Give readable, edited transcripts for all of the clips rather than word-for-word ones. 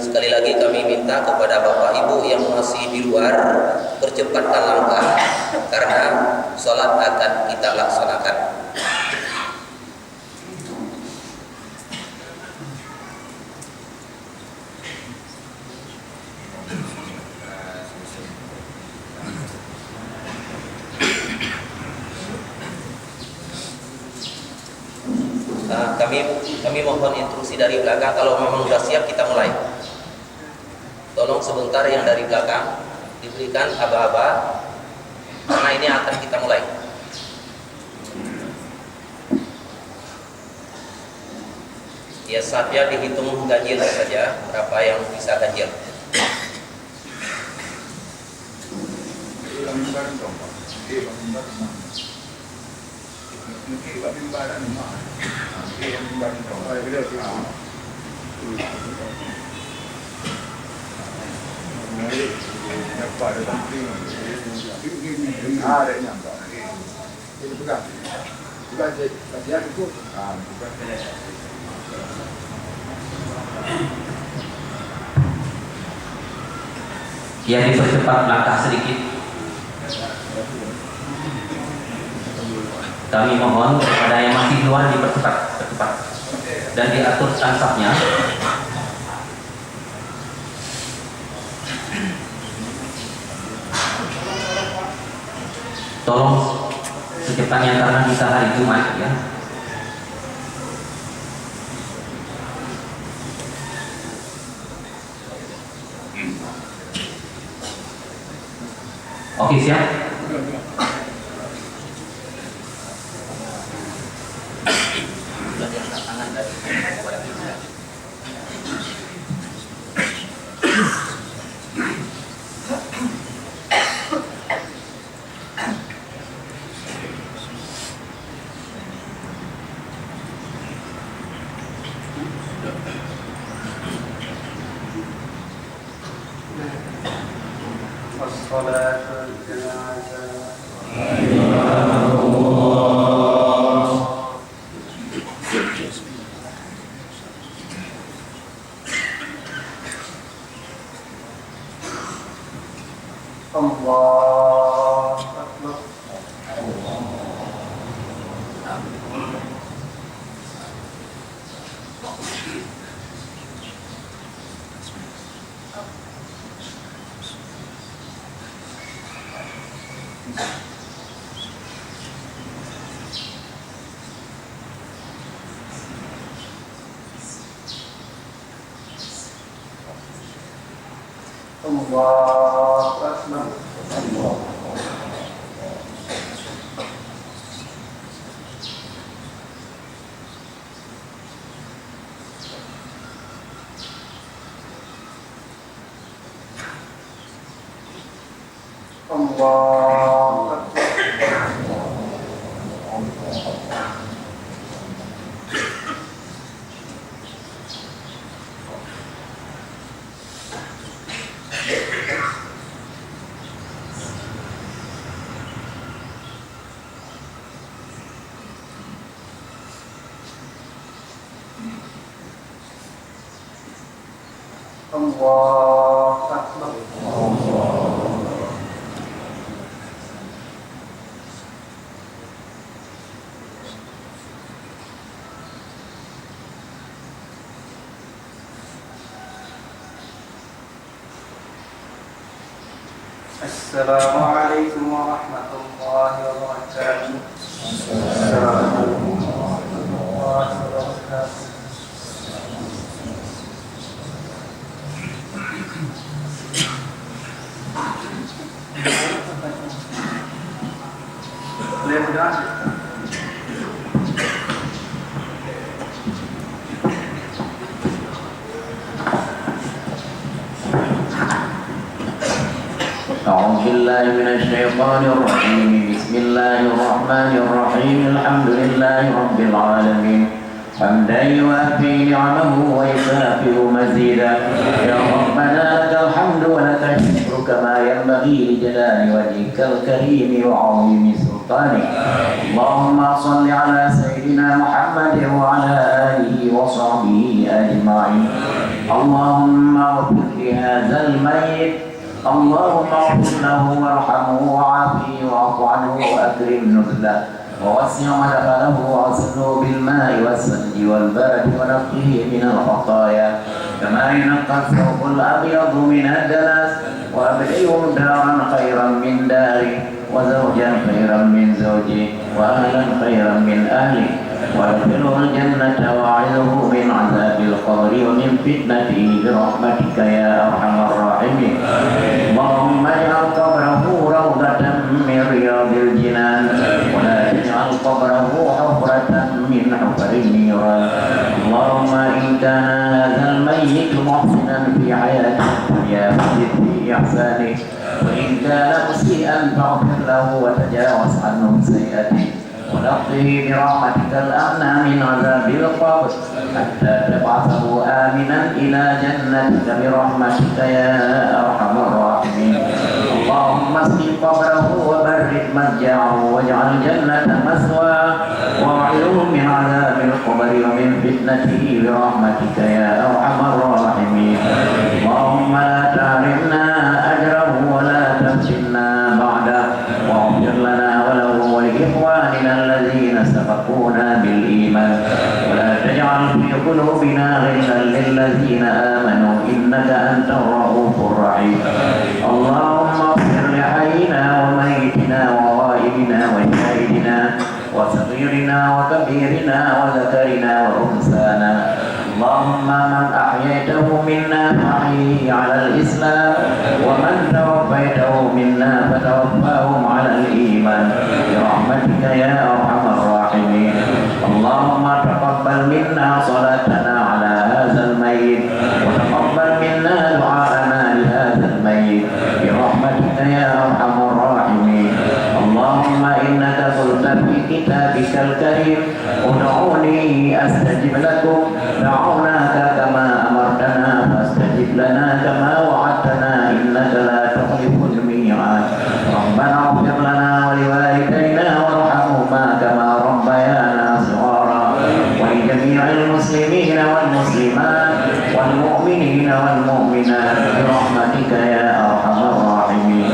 Sekali lagi kami minta kepada Bapak Ibu yang masih di luar, percepatkan langkah karena sholat akan kita laksanakan. Kami mohon instruksi dari belakang. Kalau memang sudah siap kita mulai. Tolong sebentar yang dari belakang diberikan aba-aba karena ini akan kita mulai. Ya, saatnya dihitung ganjil saja, berapa yang bisa ganjil. Ya, dipercepat langkah sedikit. Kami mohon kepada yang masih di luar dipercepat dan diatur stansapnya. Tolong secepatnya karena kita hari Jumat ya. Oke, siap. Assalamualaikum warahmatullahi wabarakatuh. Assalamualaikum warahmatullahi wabarakatuh. أعوذ بالله من الشيطان الرجيم. بسم الله الرحمن الرحيم. الحمد لله رب العالمين حمدا يوافي نعمه ويكافئ مزيدا. يا ربنا لك الحمد ولك الشكر كما ينبغي لجلال وجهك الكريم وعظيم سلطانك. اللهم صل على سيدنا محمد وعلى آله وصحبه أجمعين. اللهم اغفر لهذا الميت، اللهم اغفر له وارحمه وعافه واعف عنه واكرم نزله ووسع مدخله واغسله بالماء والثلج والبرد ونقه من الخطايا كما ينقى الثوب الابيض من الدنس، وابدله دارا خيرا من داره وزوجا خيرا من زوجه واهلا خيرا من اهله، وادخله الجنة واعذه من عذاب القبر ومن فتنته برحمتك يا أرحم الراحمين. اللهم اجعل قبره روضة من رياض الجنان ولا تجعل قبره حفرة من حفر النيران. اللهم إن كان هذا الميت محسنا في حياته الدنيا فزد في إحسانه، وإن كان مسيئا فاغفر له وتجاوز عنه سيئته ونقه برحمتك الأمن من عذاب القبر حتى تبعثه آمنا إلى جنتك برحمتك يا أرحم الراحمين. اللهم اسق قبره وبرد مضجعه واجعل الجنة مثواه واعذه من عذاب القبر ومن فتنته برحمتك يا أرحم الراحمين. اللهم لا تحرمنا أجره ولا تفتنا بعده، واغفر لنا وله ولإخواننا الذين سبقونا بالإيمان، ولا تجعل في قلوبنا غلا للذين آمنوا إنك أنت الرؤوف الرحيم. اللهم اغفر لحينا وميتنا وغائبنا وشاهدنا وصغيرنا وكبيرنا وذكرنا وأنثانا. اللهم من أحييته منا فأحيه على الإسلام، ومن توفيته منا فتوفاهم على الإيمان برحمتك يا أرحم الراحمين. اللهم تقبل منا صلاتنا على هذا الميت، وتقبل منا دعاءنا لهذا الميت برحمتك يا أرحم الراحمين. اللهم إنك قلت في كتابك الكريم ادعوني أستجب لكم، دعوناك كما أمرتنا فاستجب لنا كما وعدتنا إنك لا تخلف الميعاد. ربنا اغفر لنا ولوالدينا وارحمهما كما ربيانا صغارا، ولجميع المسلمين والمسلمات والمؤمنين والمؤمنات برحمتك يا أرحم الراحمين.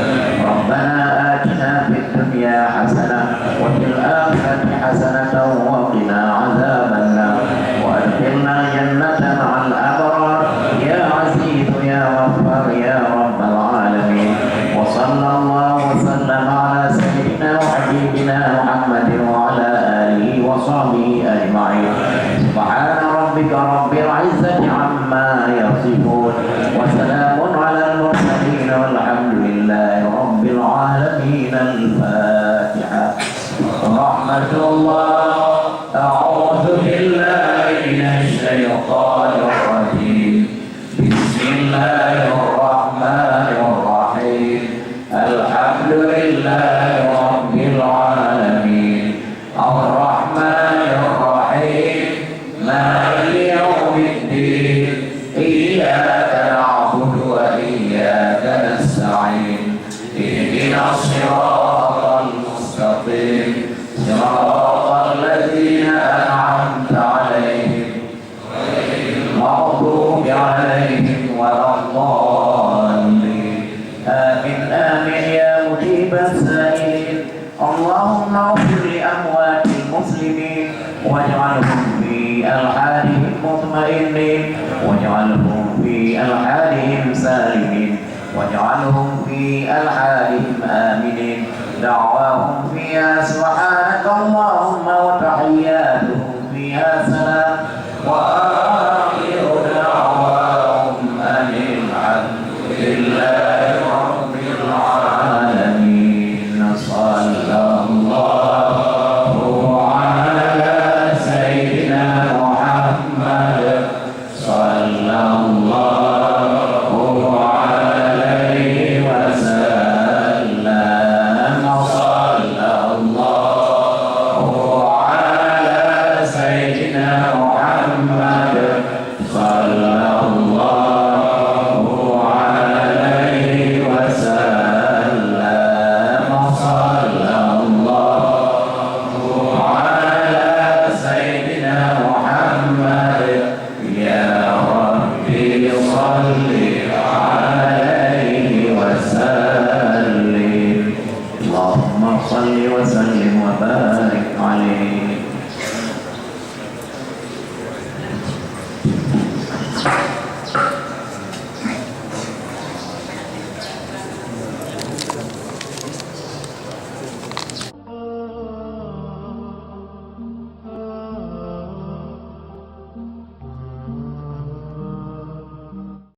ربنا آتنا في الدنيا حسنة وفي الآخرة حسنة وقنا عذاب النار، وأدخلنا الجنة مع الأبرار يا عزيز يا غفار يا رب العالمين. وصلى الله وسلم على سيدنا وحبيبنا محمد وعلى آله وصحبه أجمعين. سبحان ربك رب العزة عما يصفون وسلام على المرسلين والحمد لله رب العالمين. الفاتحة. رحمة الله. أعوذ بالله من الشيطان الرجيم. بسم الله الرحمن الرحيم. الحمد لله رب العالمين الرحمن الرحيم مالك يوم الدين. إياك نعبد وإياك نستعين. اهدنا الصراط المستقيم صراط الذين أنعمت عليهم غير المغضوب عليهم ولا الضالين. آمين آمين يا مجيب السائلين. اللهم اغفر لأموات المسلمين واجعلهم في ألحادهم مطمئنين، واجعلهم في ألحادهم سالمين، واجعلهم في ألحادهم آمنين. دعواهم فيها سبحانك اللهم وتحياتهم فيها سلام.